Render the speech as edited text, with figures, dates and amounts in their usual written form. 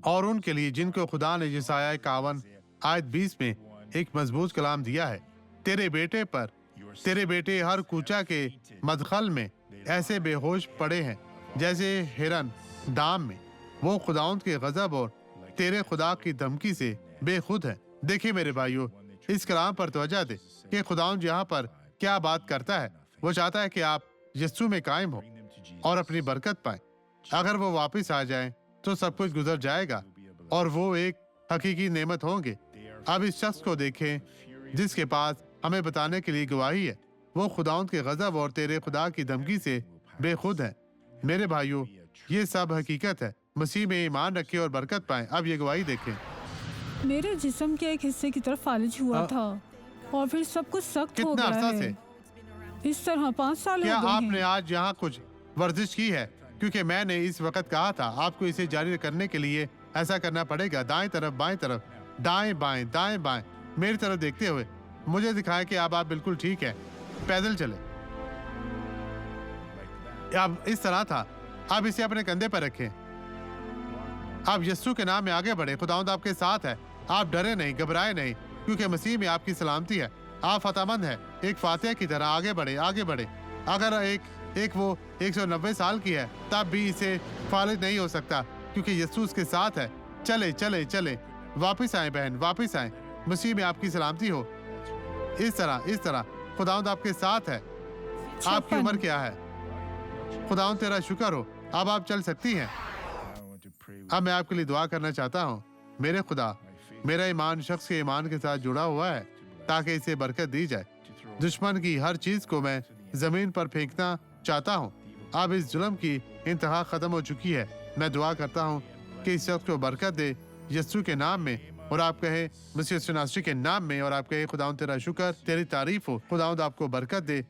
اور ان کے لیے جن کو خدا نے یسایہ 51 آیت 20 میں ایک مضبوط کلام دیا ہے، تیرے بیٹے ہر کوچہ کے مدخل میں ایسے بے ہوش پڑے ہیں جیسے ہرن ڈام میں، وہ خداوند کے غضب اور تیرے خدا کی دھمکی سے بے خود ہیں۔ دیکھیں میرے بھائیو، اس کلام پر توجہ دے کہ خداوند یہاں پر کیا بات کرتا ہے۔ وہ چاہتا ہے کہ آپ یسوع میں قائم ہو اور اپنی برکت پائیں۔ اگر وہ واپس آ جائیں تو سب کچھ گزر جائے گا اور وہ ایک حقیقی نعمت ہوں گے۔ اب اس شخص کو دیکھیں جس کے پاس ہمیں بتانے کے لیے گواہی ہے، وہ خداوند کے غضب اور تیرے خدا کی دھمکی سے بے خود ہے۔ میرے بھائیو، یہ سب حقیقت ہے۔ مسیح میں ایمان رکھیں اور برکت پائیں۔ اب یہ گواہی دیکھیں۔ میرے جسم کے ایک حصے کی طرف فالج ہوا تھا اور پھر سب کچھ سخت ہو کتنا گیا عرصہ ہے۔ سے؟ اس طرح 5 سال ہو کیا گئے آپ ہیں۔ نے آج یہاں کچھ ورزش کی ہے؟ کیونکہ میں نے اس وقت کہا تھا آپ کو اسے جاری کرنے کے لیے ایسا کرنا پڑے گا۔ دائیں طرف، بائیں طرف، دائیں بائیں، دائیں بائیں، میری طرف دیکھتے ہوئے مجھے دکھائیں کہ اب آپ بالکل ٹھیک ہے۔ پیدل چلیں۔ اب اس طرح تھا۔ اب اسے اپنے کندھے پر رکھیں۔ اب یسوع کے نام میں آگے بڑھیں۔ خداوند آپ کے ساتھ ہے۔ آپ ڈرے نہیں، گھبرائے نہیں، کیونکہ مسیح میں آپ کی سلامتی ہے۔ آپ فتح مند ہے۔ ایک فاتح کی طرح آگے بڑھیں، آگے بڑھیں۔ اگر ایک وہ 190 سال کی ہے تب بھی اسے فالج نہیں ہو سکتا، کیونکہ یسوع اس کے ساتھ ہے۔ چلے واپس آئیں بہن، واپس آئیں۔ مسیح میں آپ کی سلامتی ہو۔ اس طرح خداوند آپ کے ساتھ ہے۔ آپ کی عمر کیا ہے؟ خداوند تیرا شکر ہو، اب آپ چل سکتی ہیں۔ اب میں آپ کے لیے دعا کرنا چاہتا ہوں۔ میرے خدا، میرا ایمان شخص کے ایمان کے ساتھ جڑا ہوا ہے تاکہ اسے برکت دی جائے۔ دشمن کی ہر چیز کو میں زمین پر پھینکنا چاہتا ہوں۔ اب اس ظلم کی انتہا ختم ہو چکی ہے۔ میں دعا کرتا ہوں کہ اس شخص کو برکت دے یسوع کے نام میں، اور آپ کہیں مسیح یسوع ناصری کے نام میں، اور آپ کہیں خداوند تیرا شکر، تیری تعریف ہو۔ خداوند آپ کو برکت دے۔